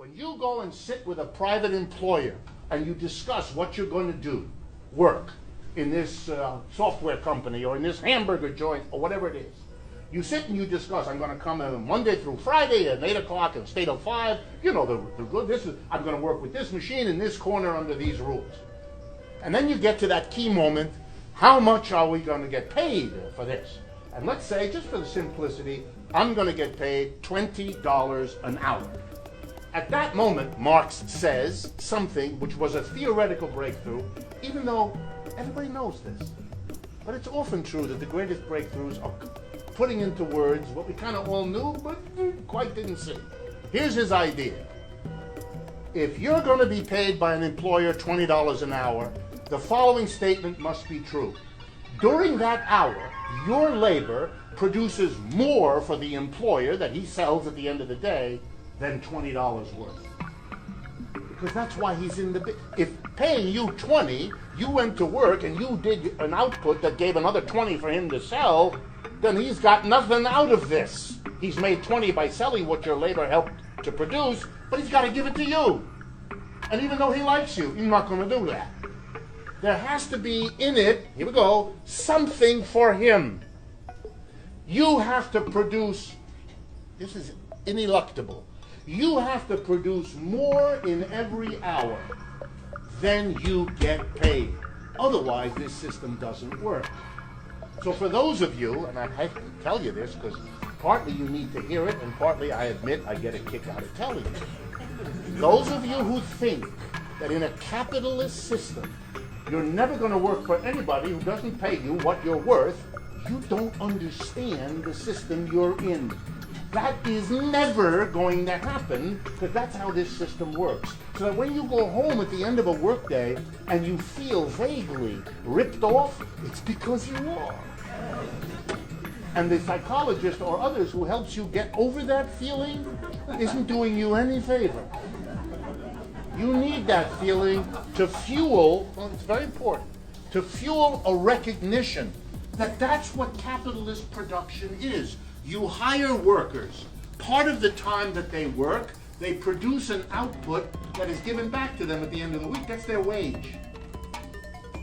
When you go and sit with a private employer and you discuss what you're going to do, work in this software company or in this hamburger joint or whatever it is, you sit and you discuss, I'm going to come in Monday through Friday at 8 o'clock and stay till 5. You know, I'm going to work with this machine in this corner under these rules. And then you get to that key moment, how much are we going to get paid for this? And let's say, just for the simplicity, I'm going to get paid $20 an hour. At that moment, Marx says something which was a theoretical breakthrough, even though everybody knows this. But it's often true that the greatest breakthroughs are putting into words what we kind of all knew, but quite didn't see. Here's his idea. If you're going to be paid by an employer $20 an hour, the following statement must be true. During that hour, your labor produces more for the employer that he sells at the end of the day than $20 worth. Because that's why he's in the... If paying you 20, you went to work and you did an output that gave another 20 for him to sell, then he's got nothing out of this. He's made 20 by selling what your labor helped to produce, but he's got to give it to you. And even though he likes you, he's not going to do that. There has to be in it, here we go, something for him. You have to produce, this is ineluctable, you have to produce more in every hour than you get paid. Otherwise, this system doesn't work. So for those of you, and I have to tell you this because partly you need to hear it and partly I admit I get a kick out of telling you. Those of you who think that in a capitalist system you're never going to work for anybody who doesn't pay you what you're worth, you don't understand the system you're in. That is never going to happen because that's how this system works. So that when you go home at the end of a workday and you feel vaguely ripped off, it's because you are. And the psychologist or others who helps you get over that feeling isn't doing you any favor. You need that feeling to fuel, well, it's very important, to fuel a recognition that that's what capitalist production is. You hire workers. Part of the time that they work, they produce an output that is given back to them at the end of the week. That's their wage.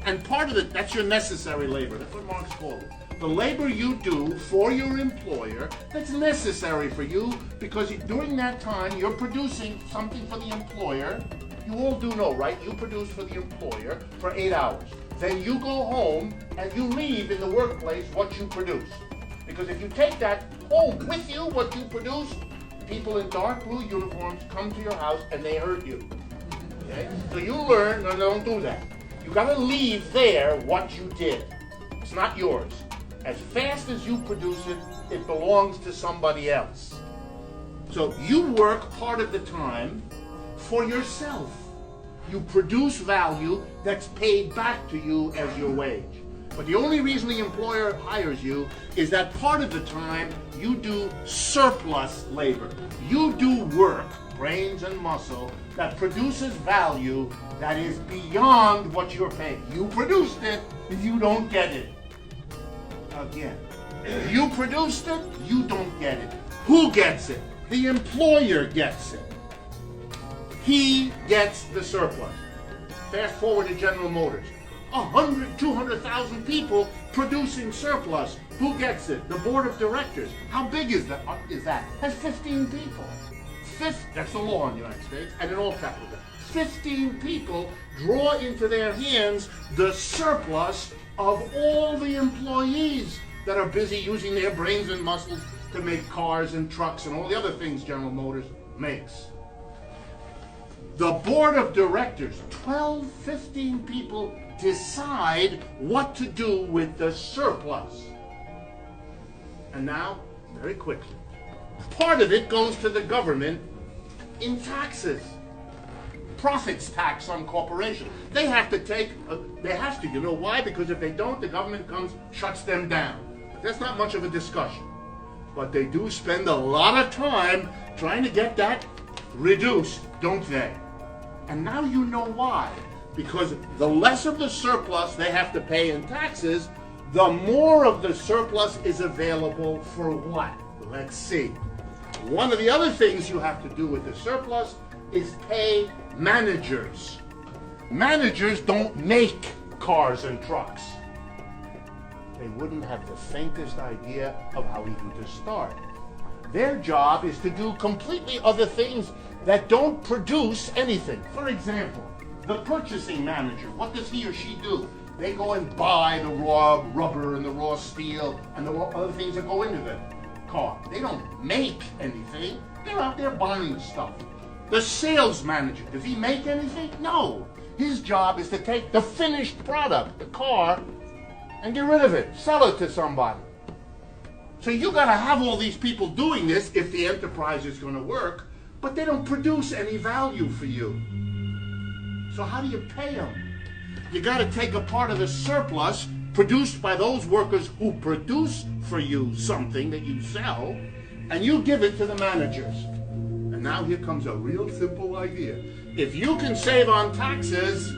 And part of it, that's your necessary labor. That's what Marx called it. The labor you do for your employer, that's necessary for you because during that time you're producing something for the employer. You all do know, right? You produce for the employer for 8 hours. Then you go home and you leave in the workplace what you produce. Because if you take that home with you, what you produce, people in dark blue uniforms come to your house and they hurt you. Okay? So you learn, no, don't do that. You got to leave there what you did. It's not yours. As fast as you produce it, it belongs to somebody else. So you work part of the time for yourself. You produce value that's paid back to you as your wage. But the only reason the employer hires you is that part of the time you do surplus labor. You do work, brains and muscle, that produces value that is beyond what you're paid. You produced it, you don't get it. Again, you produced it, you don't get it. Who gets it? The employer gets it. He gets the surplus. Fast forward to General Motors. 100, 200,000 people producing surplus. Who gets it? The board of directors. How big is that? Has 15 people. That's the law in the United States and in all capitals. 15 people draw into their hands the surplus of all the employees that are busy using their brains and muscles to make cars and trucks and all the other things General Motors makes. The board of directors, 12, 15 people, decide what to do with the surplus. And now, very quickly, part of it goes to the government in taxes. Profits tax on corporations. They have to, you know why? Because if they don't, the government comes, shuts them down. That's not much of a discussion. But they do spend a lot of time trying to get that reduced, don't they? And now you know why. Because the less of the surplus they have to pay in taxes, the more of the surplus is available for what? Let's see. One of the other things you have to do with the surplus is pay managers. Managers don't make cars and trucks. They wouldn't have the faintest idea of how even to start. Their job is to do completely other things that don't produce anything. For example, the purchasing manager, what does he or she do? They go and buy the raw rubber and the raw steel and the other things that go into the car. They don't make anything. They're out there buying stuff. The sales manager, does he make anything? No. His job is to take the finished product, the car, and get rid of it, sell it to somebody. So you got to have all these people doing this if the enterprise is going to work, but they don't produce any value for you. So how do you pay them? You got to take a part of the surplus produced by those workers who produce for you something that you sell, and you give it to the managers. And now here comes a real simple idea. If you can save on taxes,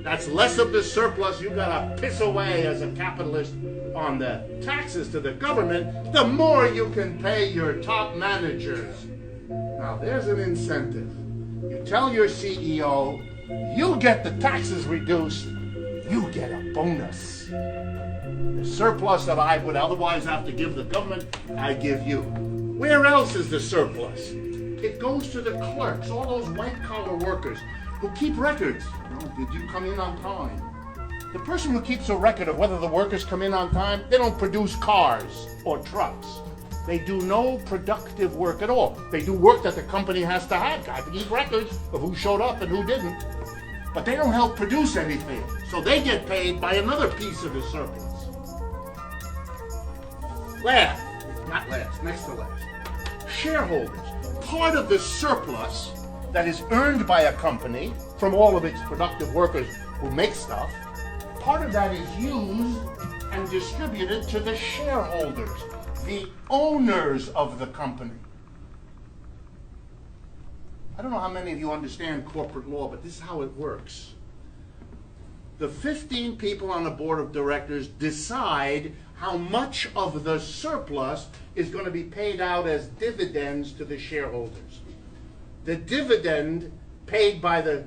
that's less of the surplus you gotta piss away as a capitalist on the taxes to the government, the more you can pay your top managers. Now there's an incentive. You tell your CEO, you get the taxes reduced, you get a bonus. The surplus that I would otherwise have to give the government, I give you. Where else is the surplus? It goes to the clerks, all those white-collar workers who keep records. Oh, did you come in on time? The person who keeps a record of whether the workers come in on time, they don't produce cars or trucks. They do no productive work at all. They do work that the company has to have. Got to keep records of who showed up and who didn't. But they don't help produce anything. So they get paid by another piece of the surplus. Next to last. Shareholders. Part of the surplus that is earned by a company from all of its productive workers who make stuff, part of that is used and distributed to the shareholders, the owners of the company. I don't know how many of you understand corporate law, but this is how it works. The 15 people on the board of directors decide how much of the surplus is going to be paid out as dividends to the shareholders. The dividend paid by the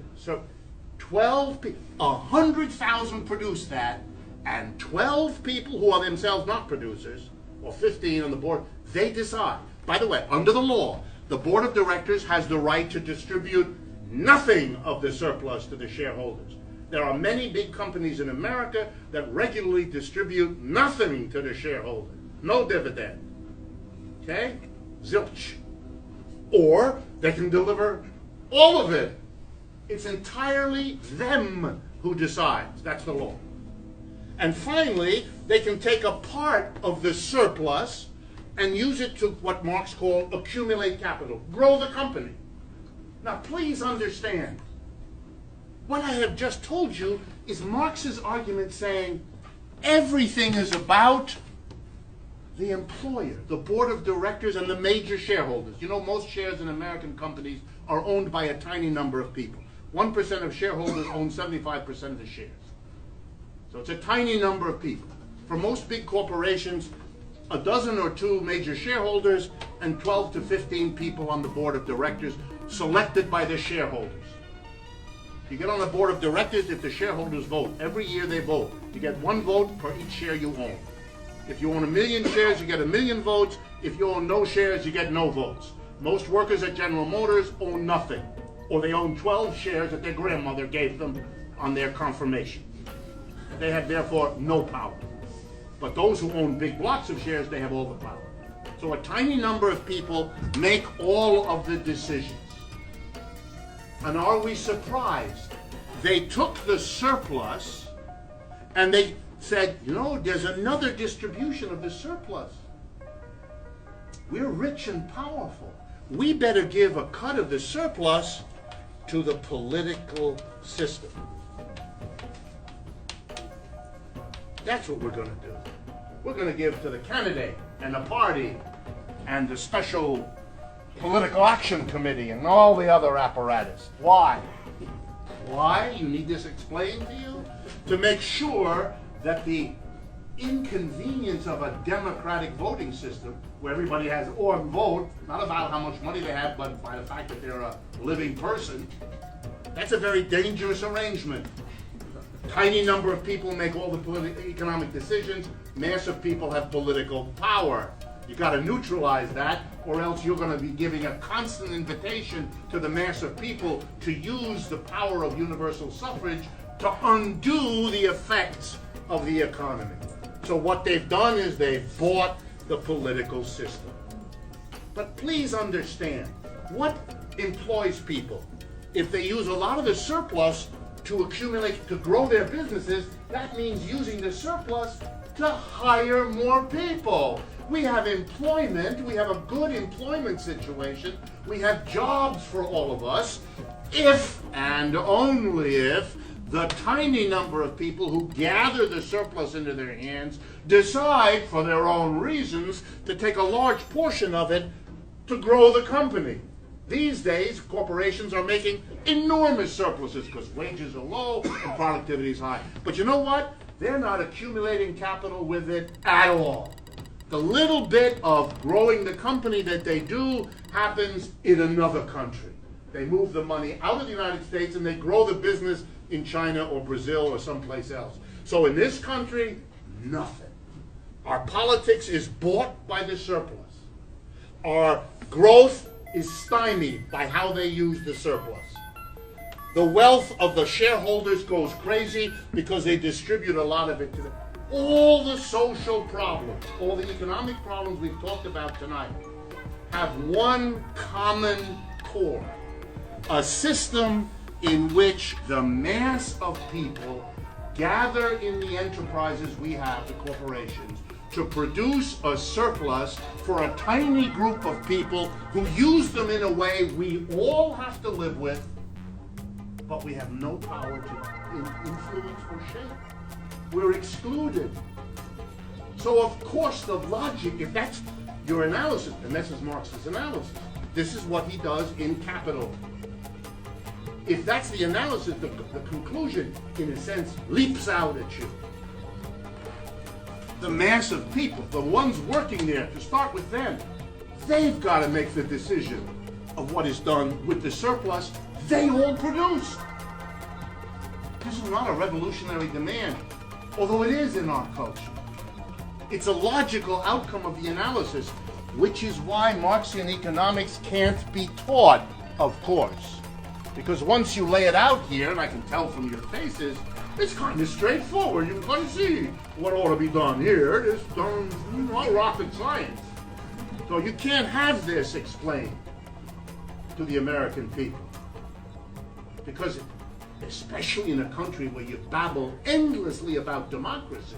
12 people, 100,000 produce that, and 12 people who are themselves not producers, or 15 on the board, they decide. By the way, under the law, the board of directors has the right to distribute nothing of the surplus to the shareholders. There are many big companies in America that regularly distribute nothing to the shareholder. No dividend. Okay? Zilch. Or they can deliver all of it. It's entirely them who decides. That's the law. And finally, they can take a part of the surplus and use it to what Marx called accumulate capital, grow the company. Now please understand, what I have just told you is Marx's argument saying everything is about the employer, the board of directors, and the major shareholders. You know, most shares in American companies are owned by a tiny number of people. 1% of shareholders own 75% of the shares. So it's a tiny number of people. For most big corporations, a dozen or two major shareholders and 12 to 15 people on the board of directors selected by the shareholders. You get on the board of directors if the shareholders vote. Every year they vote. You get one vote for each share you own. If you own 1 million shares, you get 1 million votes. If you own no shares, you get no votes. Most workers at General Motors own nothing, or they own 12 shares that their grandmother gave them on their confirmation. They have therefore no power. But those who own big blocks of shares, they have all the power. So a tiny number of people make all of the decisions. And are we surprised? They took the surplus and they said, you know, there's another distribution of the surplus. We're rich and powerful. We better give a cut of the surplus to the political system. That's what we're going to do. We're going to give to the candidate and the party and the special political action committee and all the other apparatus. Why? Why? You need this explained to you? To make sure that the inconvenience of a democratic voting system where everybody has one vote, not about how much money they have, but by the fact that they're a living person, that's a very dangerous arrangement. Tiny number of people make all the economic decisions. Massive people have political power. You got to neutralize that, or else you're going to be giving a constant invitation to the mass of people to use the power of universal suffrage to undo the effects of the economy. So what they've done is they've bought the political system. But please understand, what employs people? If they use a lot of the surplus to accumulate, to grow their businesses, that means using the surplus to hire more people. We have employment, we have a good employment situation, we have jobs for all of us, if and only if the tiny number of people who gather the surplus into their hands decide, for their own reasons, to take a large portion of it to grow the company. These days, corporations are making enormous surpluses because wages are low and productivity is high. But you know what? They're not accumulating capital with it at all. The little bit of growing the company that they do happens in another country. They move the money out of the United States and they grow the business in China or Brazil or someplace else. So in this country, nothing. Our politics is bought by the surplus. Our growth is stymied by how they use the surplus. The wealth of the shareholders goes crazy because they distribute a lot of it to them. All the social problems, all the economic problems we've talked about tonight have one common core. A system in which the mass of people gather in the enterprises we have, the corporations, to produce a surplus for a tiny group of people who use them in a way we all have to live with, but we have no power to influence or shape. We're excluded. So of course the logic, if that's your analysis, and this is Marx's analysis, this is what he does in Capital. If that's the analysis, the conclusion, in a sense, leaps out at you. The mass of people, the ones working there, to start with them, they've got to make the decision of what is done with the surplus they all produce. This is not a revolutionary demand, although it is in our culture. It's a logical outcome of the analysis, which is why Marxian economics can't be taught, of course. Because once you lay it out here, and I can tell from your faces, it's kind of straightforward. You can see what ought to be done here. It's done, not rocket science. So you can't have this explained to the American people. Because, especially in a country where you babble endlessly about democracy,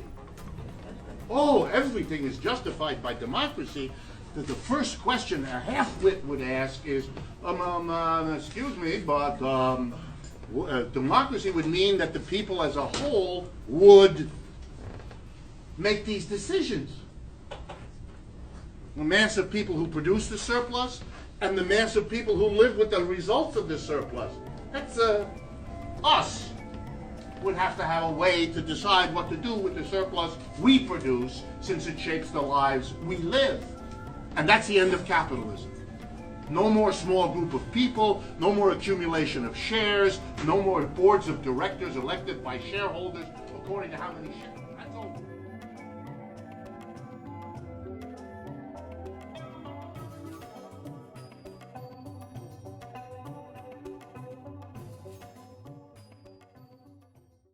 oh, everything is justified by democracy, that the first question a half-wit would ask is, excuse me, but democracy would mean that the people as a whole would make these decisions. The mass of people who produce the surplus and the mass of people who live with the results of the surplus. That's us would have to have a way to decide what to do with the surplus we produce, since it shapes the lives we live. And that's the end of capitalism. No more small group of people, no more accumulation of shares, no more boards of directors elected by shareholders according to how many shares.